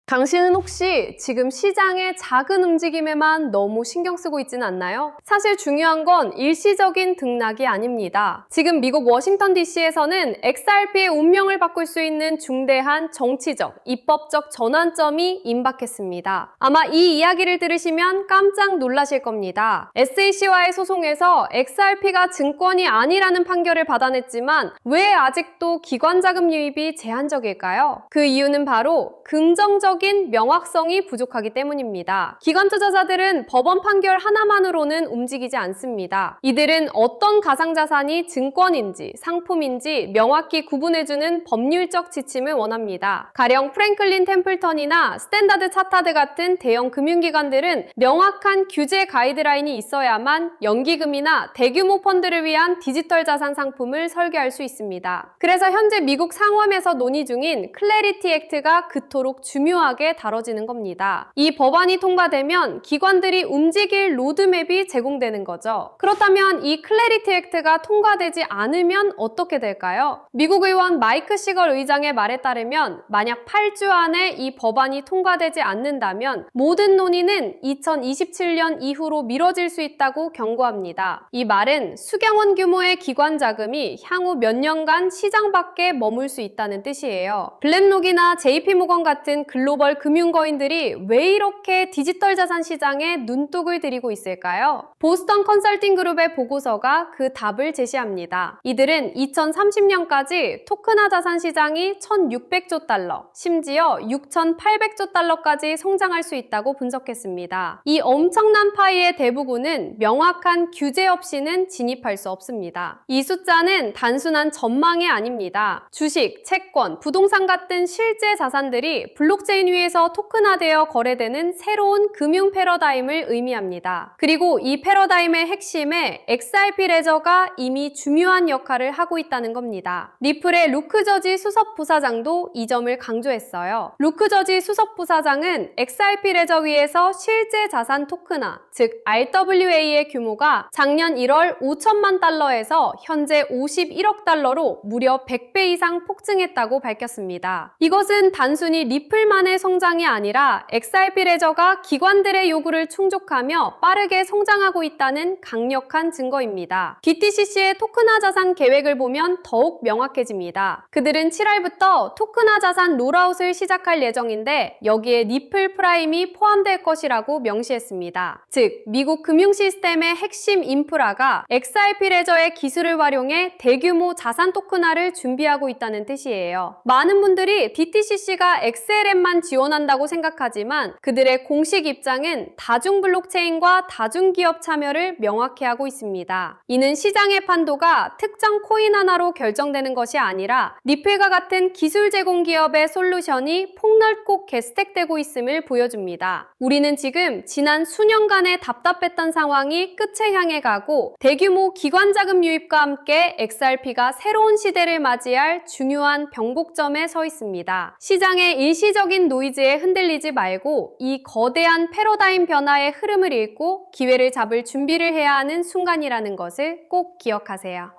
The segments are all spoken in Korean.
당신은 혹시 지금 시장의 작은 움직임에만 너무 신경 쓰고 있지는 않나요? 사실 중요한 건 일시적인 등락이 아닙니다. 지금 미국 워싱턴 DC에서는 XRP의 운명을 바꿀 수 있는 중대한 정치적, 입법적 전환점이 임박했습니다. 아마 이 이야기를 들으시면 깜짝 놀라실 겁니다. SEC와의 소송에서 XRP가 증권이 아니라는 판결을 받아냈지만 왜 아직도 기관 자금 유입이 제한적일까요? 그 이유는 바로 긍정적 명확성이 부족하기 때문입니다. 기관 투자자들은 법원 판결 하나만으로는 움직이지 않습니다. 이들은 어떤 가상자산이 증권인지 상품인지 명확히 구분해주는 법률적 지침을 원합니다. 가령 프랭클린 템플턴이나 스탠다드 차타드 같은 대형 금융기관들은 명확한 규제 가이드라인이 있어야만 연기금이나 대규모 펀드를 위한 디지털 자산 상품을 설계할 수 있습니다. 그래서 현재 미국 상원에서 논의 중인 클래리티 액트가 그토록 중요하게 다뤄지는 겁니다. 이 법안이 통과되면 기관들이 움직일 로드맵이 제공되는 거죠. 그렇다면 이 클래리티 액트가 통과되지 않으면 어떻게 될까요? 미국 의원 마이크 시걸 의장의 말에 따르면 만약 8주 안에 이 법안이 통과되지 않는다면 모든 논의는 2027년 이후로 미뤄질 수 있다고 경고합니다. 이 말은 수경원 규모의 기관 자금이 향후 몇 년간 시장 밖에 머물 수 있다는 뜻이에요. 블랙록이나 JP모건 같은 글로벌 금융거인들이 왜 이렇게 디지털 자산 시장에 눈독을 들이고 있을까요? 보스턴 컨설팅 그룹의 보고서가 그 답을 제시합니다. 이들은 2030년까지 토큰화 자산 시장이 1,600조 달러, 심지어 6,800조 달러까지 성장할 수 있다고 분석했습니다. 이 엄청난 파이의 대부분은 명확한 규제 없이는 진입할 수 없습니다. 이 숫자는 단순한 전망이 아닙니다. 주식, 채권, 부동산 같은 실제 자산들이 블록체인 위에서 토큰화되어 거래되는 새로운 금융 패러다임을 의미합니다. 그리고 이 패러다임의 핵심에 XRP 레저가 이미 중요한 역할을 하고 있다는 겁니다. 리플의 루크 저지 수석 부사장도 이 점을 강조했어요. 루크 저지 수석 부사장은 XRP 레저 위에서 실제 자산 토큰화, 즉 RWA의 규모가 작년 1월 5천만 달러에서 현재 51억 달러로 무려 100배 이상 폭증했다고 밝혔습니다. 이것은 단순히 리플만의 성장이 아니라 XRP 레저가 기관들의 요구를 충족하며 빠르게 성장하고 있다는 강력한 증거입니다. DTCC의 토큰화 자산 계획을 보면 더욱 명확해집니다. 그들은 7월부터 토큰화 자산 롤아웃을 시작할 예정인데 여기에 리플 프라임이 포함될 것이라고 명시했습니다. 즉, 미국 금융 시스템의 핵심 인프라가 XRP 레저의 기술을 활용해 대규모 자산 토큰화를 준비하고 있다는 뜻이에요. 많은 분들이 DTCC가 XLM만 지원한다고 생각하지만 그들의 공식 입장은 다중 블록체인과 다중기업 참여를 명확히 하고 있습니다. 이는 시장의 판도가 특정 코인 하나로 결정되는 것이 아니라 리플과 같은 기술 제공 기업의 솔루션이 폭넓고 개스택되고 있음을 보여줍니다. 우리는 지금 지난 수년간의 답답했던 상황이 끝에 향해 가고 대규모 기관 자금 유입과 함께 XRP가 새로운 시대를 맞이할 중요한 병복점에 서 있습니다. 시장의 일시적인 노이즈에 흔들리지 말고 이 거대한 패러다임 변화의 흐름을 읽고 기회를 잡을 준비를 해야 하는 순간이라는 것을 꼭 기억하세요.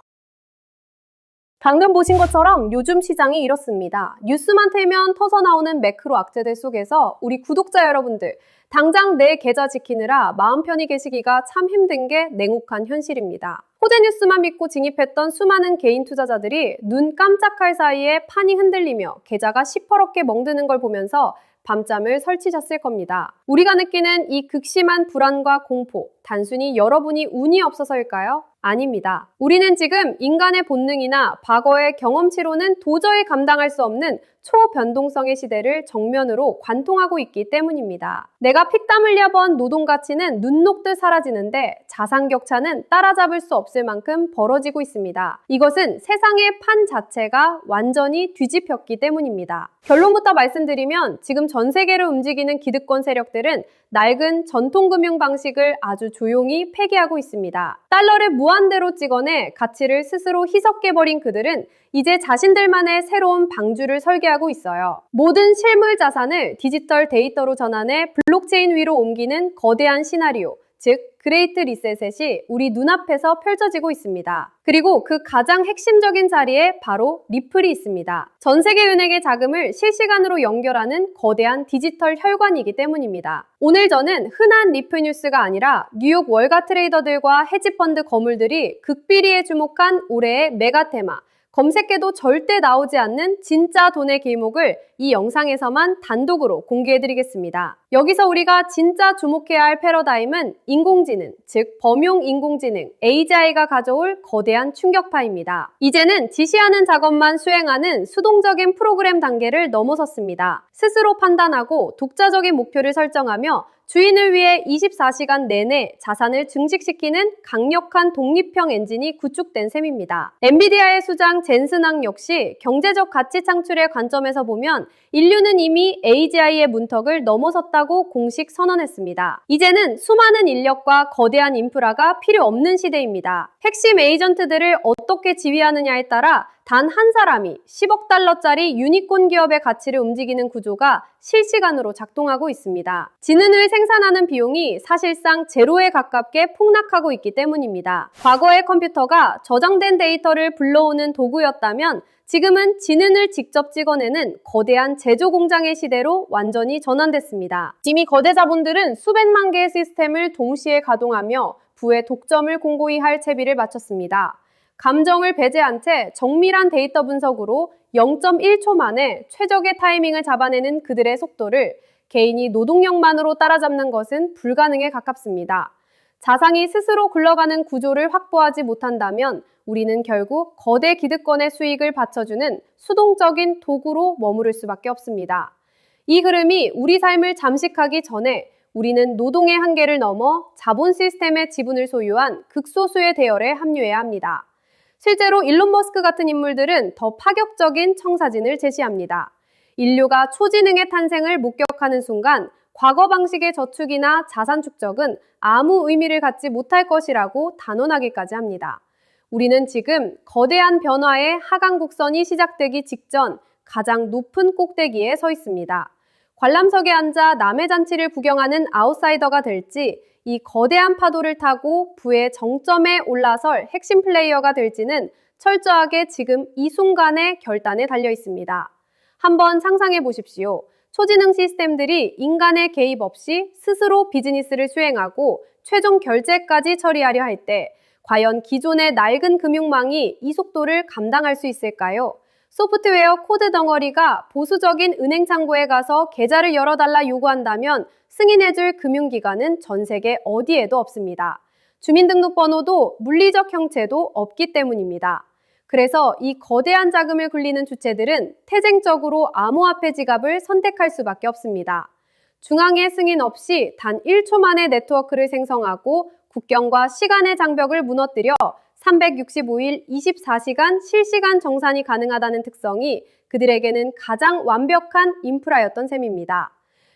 방금 보신 것처럼 요즘 시장이 이렇습니다. 뉴스만 틀면 터져나오는 매크로 악재들 속에서 우리 구독자 여러분들, 당장 내 계좌 지키느라 마음 편히 계시기가 참 힘든 게 냉혹한 현실입니다. 호재 뉴스만 믿고 진입했던 수많은 개인 투자자들이 눈 깜짝할 사이에 판이 흔들리며 계좌가 시퍼렇게 멍드는 걸 보면서 밤잠을 설치셨을 겁니다. 우리가 느끼는 이 극심한 불안과 공포, 단순히 여러분이 운이 없어서일까요? 아닙니다. 우리는 지금 인간의 본능이나 과거의 경험치로는 도저히 감당할 수 없는 초변동성의 시대를 정면으로 관통하고 있기 때문입니다. 내가 피땀 흘려 번 노동 가치는 눈 녹듯 사라지는데 자산 격차는 따라잡을 수 없을 만큼 벌어지고 있습니다. 이것은 세상의 판 자체가 완전히 뒤집혔기 때문입니다. 결론부터 말씀드리면 지금 전 세계를 움직이는 기득권 세력들은 낡은 전통금융 방식을 아주 조용히 폐기하고 있습니다. 달러를 무한대로 찍어내 가치를 스스로 희석해버린 그들은 이제 자신들만의 새로운 방주를 설계하고 있어요. 모든 실물 자산을 디지털 데이터로 전환해 블록체인 위로 옮기는 거대한 시나리오, 즉 그레이트 리셋이 우리 눈앞에서 펼쳐지고 있습니다. 그리고 그 가장 핵심적인 자리에 바로 리플이 있습니다. 전 세계 은행의 자금을 실시간으로 연결하는 거대한 디지털 혈관이기 때문입니다. 오늘 저는 흔한 리플 뉴스가 아니라 뉴욕 월가 트레이더들과 헤지펀드 거물들이 극비리에 주목한 올해의 메가테마, 검색해도 절대 나오지 않는 진짜 돈의 길목을 이 영상에서만 단독으로 공개해드리겠습니다. 여기서 우리가 진짜 주목해야 할 패러다임은 인공지능, 즉 범용 인공지능 AGI가 가져올 거대한 충격파입니다. 이제는 지시하는 작업만 수행하는 수동적인 프로그램 단계를 넘어섰습니다. 스스로 판단하고 독자적인 목표를 설정하며 주인을 위해 24시간 내내 자산을 증식시키는 강력한 독립형 엔진이 구축된 셈입니다. 엔비디아의 수장 젠슨 항 역시 경제적 가치 창출의 관점에서 보면 인류는 이미 AGI의 문턱을 넘어섰다고 공식 선언했습니다. 이제는 수많은 인력과 거대한 인프라가 필요 없는 시대입니다. 핵심 에이전트들을 어떻게 지휘하느냐에 따라 단 한 사람이 10억 달러짜리 유니콘 기업의 가치를 움직이는 구조가 실시간으로 작동하고 있습니다. 지능을 생산하는 비용이 사실상 제로에 가깝게 폭락하고 있기 때문입니다. 과거의 컴퓨터가 저장된 데이터를 불러오는 도구였다면 지금은 지능을 직접 찍어내는 거대한 제조 공장의 시대로 완전히 전환됐습니다. 이미 거대 자본들은 수백만 개의 시스템을 동시에 가동하며 부의 독점을 공고히 할 채비를 마쳤습니다. 감정을 배제한 채 정밀한 데이터 분석으로 0.1초 만에 최적의 타이밍을 잡아내는 그들의 속도를 개인이 노동력만으로 따라잡는 것은 불가능에 가깝습니다. 자산이 스스로 굴러가는 구조를 확보하지 못한다면 우리는 결국 거대 기득권의 수익을 받쳐주는 수동적인 도구로 머무를 수밖에 없습니다. 이 흐름이 우리 삶을 잠식하기 전에 우리는 노동의 한계를 넘어 자본 시스템의 지분을 소유한 극소수의 대열에 합류해야 합니다. 실제로 일론 머스크 같은 인물들은 더 파격적인 청사진을 제시합니다. 인류가 초지능의 탄생을 목격하는 순간 과거 방식의 저축이나 자산 축적은 아무 의미를 갖지 못할 것이라고 단언하기까지 합니다. 우리는 지금 거대한 변화의 하강 곡선이 시작되기 직전 가장 높은 꼭대기에 서 있습니다. 관람석에 앉아 남의 잔치를 구경하는 아웃사이더가 될지 이 거대한 파도를 타고 부의 정점에 올라설 핵심 플레이어가 될지는 철저하게 지금 이 순간의 결단에 달려 있습니다. 한번 상상해 보십시오. 초지능 시스템들이 인간의 개입 없이 스스로 비즈니스를 수행하고 최종 결제까지 처리하려 할 때 과연 기존의 낡은 금융망이 이 속도를 감당할 수 있을까요? 소프트웨어 코드 덩어리가 보수적인 은행 창구에 가서 계좌를 열어달라 요구한다면 승인해줄 금융기관은 전 세계 어디에도 없습니다. 주민등록번호도 물리적 형체도 없기 때문입니다. 그래서 이 거대한 자금을 굴리는 주체들은 태생적으로 암호화폐 지갑을 선택할 수밖에 없습니다. 중앙의 승인 없이 단 1초 만에 네트워크를 생성하고 국경과 시간의 장벽을 무너뜨려 365일 24시간 실시간 정산이 가능하다는 특성이 그들에게는 가장 완벽한 인프라였던 셈입니다.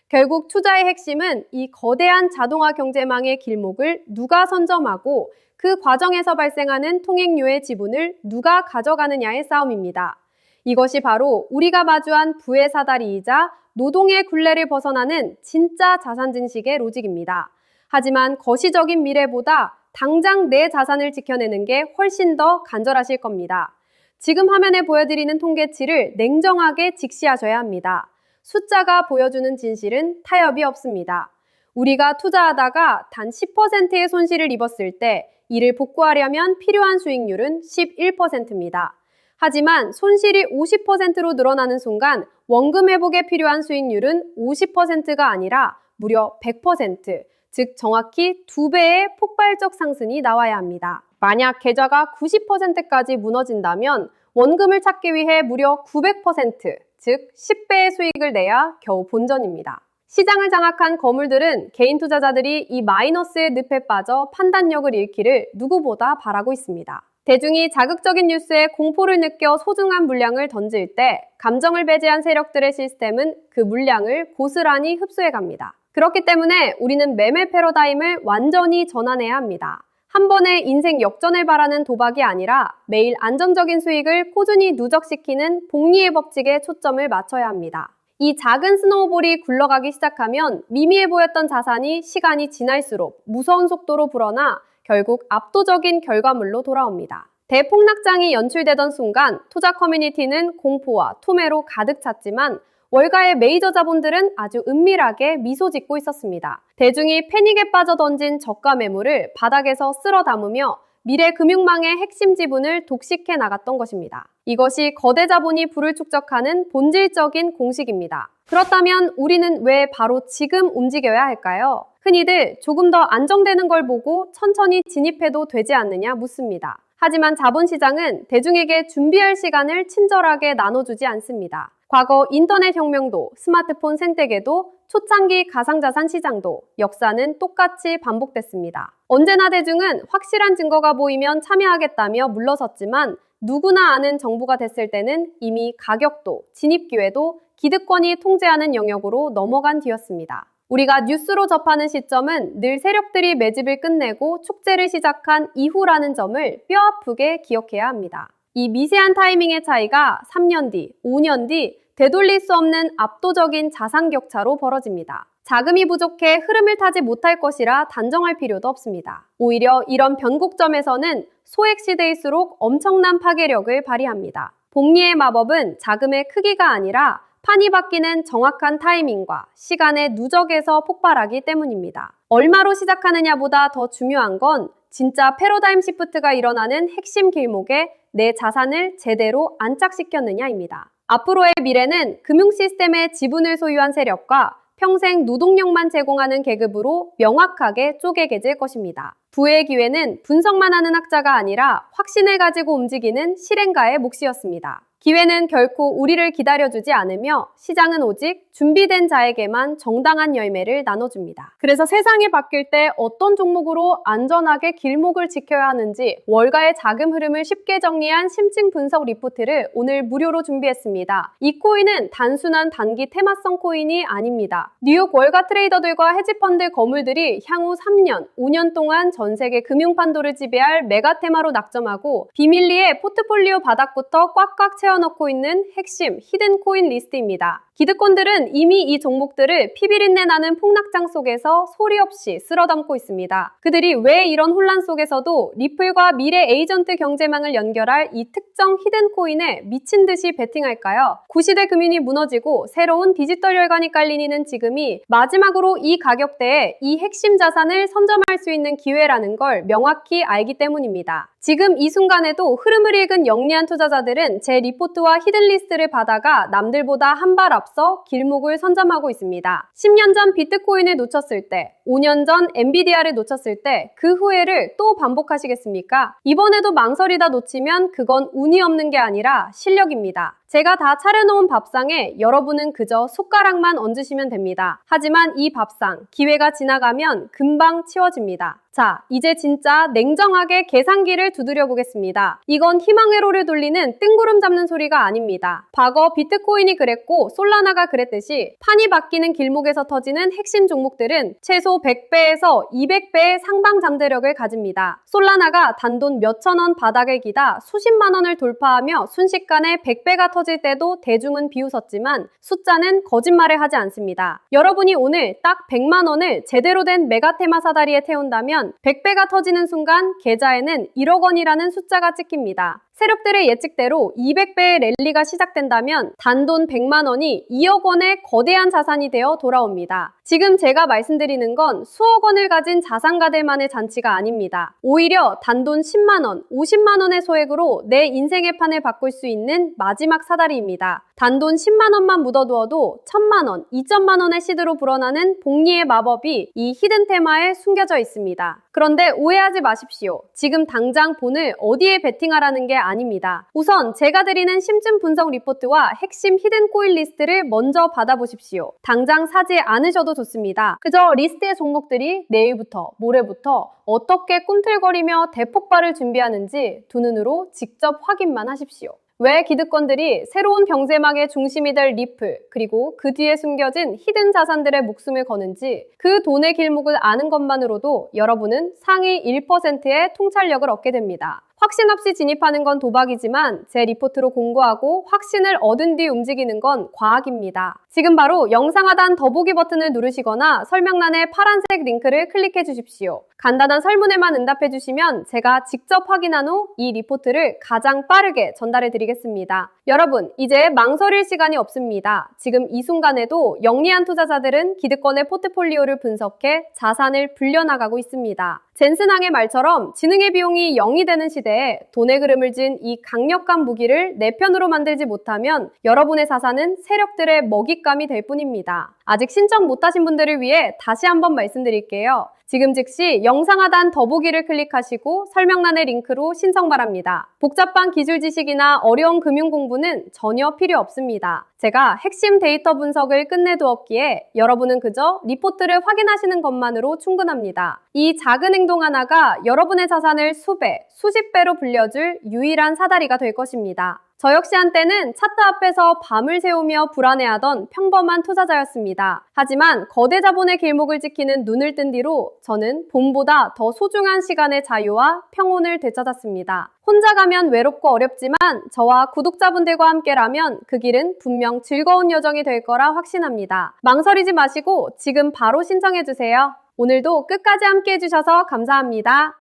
결국 투자의 핵심은 이 거대한 자동화 경제망의 길목을 누가 선점하고 그 과정에서 발생하는 통행료의 지분을 누가 가져가느냐의 싸움입니다. 이것이 바로 우리가 마주한 부의 사다리이자 노동의 굴레를 벗어나는 진짜 자산 증식의 로직입니다. 하지만 거시적인 미래보다 당장 내 자산을 지켜내는 게 훨씬 더 간절하실 겁니다. 지금 화면에 보여드리는 통계치를 냉정하게 직시하셔야 합니다. 숫자가 보여주는 진실은 타협이 없습니다. 우리가 투자하다가 단 10%의 손실을 입었을 때 이를 복구하려면 필요한 수익률은 11%입니다. 하지만 손실이 50%로 늘어나는 순간 원금 회복에 필요한 수익률은 50%가 아니라 무려 100%, 즉 정확히 2배의 폭발적 상승이 나와야 합니다. 만약 계좌가 90%까지 무너진다면 원금을 찾기 위해 무려 900%, 즉 10배의 수익을 내야 겨우 본전입니다. 시장을 장악한 거물들은 개인 투자자들이 이 마이너스의 늪에 빠져 판단력을 잃기를 누구보다 바라고 있습니다. 대중이 자극적인 뉴스에 공포를 느껴 소중한 물량을 던질 때 감정을 배제한 세력들의 시스템은 그 물량을 고스란히 흡수해갑니다. 그렇기 때문에 우리는 매매 패러다임을 완전히 전환해야 합니다. 한 번에 인생 역전을 바라는 도박이 아니라 매일 안정적인 수익을 꾸준히 누적시키는 복리의 법칙에 초점을 맞춰야 합니다. 이 작은 스노우볼이 굴러가기 시작하면 미미해 보였던 자산이 시간이 지날수록 무서운 속도로 불어나 결국 압도적인 결과물로 돌아옵니다. 대폭락장이 연출되던 순간 투자 커뮤니티는 공포와 투매로 가득 찼지만 월가의 메이저 자본들은 아주 은밀하게 미소 짓고 있었습니다. 대중이 패닉에 빠져 던진 저가 매물을 바닥에서 쓸어 담으며 미래 금융망의 핵심 지분을 독식해 나갔던 것입니다. 이것이 거대 자본이 부를 축적하는 본질적인 공식입니다. 그렇다면 우리는 왜 바로 지금 움직여야 할까요? 흔히들 조금 더 안정되는 걸 보고 천천히 진입해도 되지 않느냐 묻습니다. 하지만 자본시장은 대중에게 준비할 시간을 친절하게 나눠주지 않습니다. 과거 인터넷 혁명도 스마트폰 생태계도 초창기 가상자산 시장도 역사는 똑같이 반복됐습니다. 언제나 대중은 확실한 증거가 보이면 참여하겠다며 물러섰지만 누구나 아는 정부가 됐을 때는 이미 가격도 진입 기회도 기득권이 통제하는 영역으로 넘어간 뒤였습니다. 우리가 뉴스로 접하는 시점은 늘 세력들이 매집을 끝내고 축제를 시작한 이후라는 점을 뼈아프게 기억해야 합니다. 이 미세한 타이밍의 차이가 3년 뒤, 5년 뒤 되돌릴 수 없는 압도적인 자산 격차로 벌어집니다. 자금이 부족해 흐름을 타지 못할 것이라 단정할 필요도 없습니다. 오히려 이런 변곡점에서는 소액 시대일수록 엄청난 파괴력을 발휘합니다. 복리의 마법은 자금의 크기가 아니라 판이 바뀌는 정확한 타이밍과 시간의 누적에서 폭발하기 때문입니다. 얼마로 시작하느냐보다 더 중요한 건 진짜 패러다임 시프트가 일어나는 핵심 길목에 내 자산을 제대로 안착시켰느냐입니다. 앞으로의 미래는 금융 시스템의 지분을 소유한 세력과 평생 노동력만 제공하는 계급으로 명확하게 쪼개개질 것입니다. 부의 기회는 분석만 하는 학자가 아니라 확신을 가지고 움직이는 실행가의 몫이었습니다. 기회는 결코 우리를 기다려주지 않으며 시장은 오직 준비된 자에게만 정당한 열매를 나눠줍니다. 그래서 세상이 바뀔 때 어떤 종목으로 안전하게 길목을 지켜야 하는지 월가의 자금 흐름을 쉽게 정리한 심층 분석 리포트를 오늘 무료로 준비했습니다. 이 코인은 단순한 단기 테마성 코인이 아닙니다. 뉴욕 월가 트레이더들과 헤지펀드 거물들이 향후 3년, 5년 동안 전 세계 금융판도를 지배할 메가 테마로 낙점하고 비밀리에 포트폴리오 바닥부터 꽉꽉 채워넣고 있는 핵심 히든 코인 리스트입니다. 기득권들은 이미 이 종목들을 피비린내 나는 폭락장 속에서 소리 없이 쓸어담고 있습니다. 그들이 왜 이런 혼란 속에서도 리플과 미래 에이전트 경제망을 연결할 이 특정 히든 코인에 미친 듯이 베팅할까요? 구시대 금융이 무너지고 새로운 디지털 혈관이 깔리는 지금이 마지막으로 이 가격대에 이 핵심 자산을 선점할 수 있는 기회라는 걸 명확히 알기 때문입니다. 지금 이 순간에도 흐름을 읽은 영리한 투자자들은 제 리포트와 히든리스트를 받아가 남들보다 한 발 앞서 길목을 선점하고 있습니다. 10년 전 비트코인을 놓쳤을 때, 5년 전 엔비디아를 놓쳤을 때 그 후회를 또 반복하시겠습니까? 이번에도 망설이다 놓치면 그건 운이 없는 게 아니라 실력입니다. 제가 다 차려놓은 밥상에 여러분은 그저 숟가락만 얹으시면 됩니다. 하지만 이 밥상, 기회가 지나가면 금방 치워집니다. 자, 이제 진짜 냉정하게 계산기를 두드려 보겠습니다. 이건 희망회로를 돌리는 뜬구름 잡는 소리가 아닙니다. 과거 비트코인이 그랬고 솔라나가 그랬듯이 판이 바뀌는 길목에서 터지는 핵심 종목들은 최소 100배에서 200배의 상방 잠재력을 가집니다. 솔라나가 단돈 몇천 원 바닥에 기다 수십만 원을 돌파하며 순식간에 100배가 터질 때도 대중은 비웃었지만 숫자는 거짓말을 하지 않습니다. 여러분이 오늘 딱 100만 원을 제대로 된 메가테마 사다리에 태운다면 100배가 터지는 순간 계좌에는 1억 원이라는 숫자가 찍힙니다. 세력들의 예측대로 200배의 랠리가 시작된다면 단돈 100만 원이 2억 원의 거대한 자산이 되어 돌아옵니다. 지금 제가 말씀드리는 건 수억 원을 가진 자산가들만의 잔치가 아닙니다. 오히려 단돈 10만 원, 50만 원의 소액으로 내 인생의 판을 바꿀 수 있는 마지막 사다리입니다. 단돈 10만 원만 묻어두어도 1000만 원, 2천만 원의 시드로 불어나는 복리의 마법이 이 히든 테마에 숨겨져 있습니다. 그런데 오해하지 마십시오. 지금 당장 본을 어디에 베팅하라는 게 아닙니다. 우선 제가 드리는 심층 분석 리포트와 핵심 히든 코인 리스트를 먼저 받아보십시오. 당장 사지 않으셔도 좋습니다. 그저 리스트의 종목들이 내일부터 모레부터 어떻게 꿈틀거리며 대폭발을 준비하는지 두 눈으로 직접 확인만 하십시오. 왜 기득권들이 새로운 병세망의 중심이 될 리플, 그리고 그 뒤에 숨겨진 히든 자산들의 목숨을 거는지 그 돈의 길목을 아는 것만으로도 여러분은 상위 1%의 통찰력을 얻게 됩니다. 확신 없이 진입하는 건 도박이지만 제 리포트로 공고하고 확신을 얻은 뒤 움직이는 건 과학입니다. 지금 바로 영상 하단 더보기 버튼을 누르시거나 설명란의 파란색 링크를 클릭해 주십시오. 간단한 설문에만 응답해 주시면 제가 직접 확인한 후 이 리포트를 가장 빠르게 전달해 드리겠습니다. 여러분, 이제 망설일 시간이 없습니다. 지금 이 순간에도 영리한 투자자들은 기득권의 포트폴리오를 분석해 자산을 불려나가고 있습니다. 젠슨항의 말처럼 지능의 비용이 0이 되는 시대에 돈의 그름을 진 이 강력한 무기를 내 편으로 만들지 못하면 여러분의 자산은 세력들의 먹잇감이 될 뿐입니다. 아직 신청 못하신 분들을 위해 다시 한번 말씀드릴게요. 지금 즉시 영상 하단 더보기를 클릭하시고 설명란의 링크로 신청 바랍니다. 복잡한 기술 지식이나 어려운 금융 공부는 전혀 필요 없습니다. 제가 핵심 데이터 분석을 끝내두었기에 여러분은 그저 리포트를 확인하시는 것만으로 충분합니다. 이 작은 행동 하나가 여러분의 자산을 수배, 수십 배로 불려줄 유일한 사다리가 될 것입니다. 저 역시 한때는 차트 앞에서 밤을 새우며 불안해하던 평범한 투자자였습니다. 하지만 거대 자본의 길목을 지키는 눈을 뜬 뒤로 저는 봄보다 더 소중한 시간의 자유와 평온을 되찾았습니다. 혼자 가면 외롭고 어렵지만 저와 구독자분들과 함께라면 그 길은 분명 즐거운 여정이 될 거라 확신합니다. 망설이지 마시고 지금 바로 신청해주세요. 오늘도 끝까지 함께 해주셔서 감사합니다.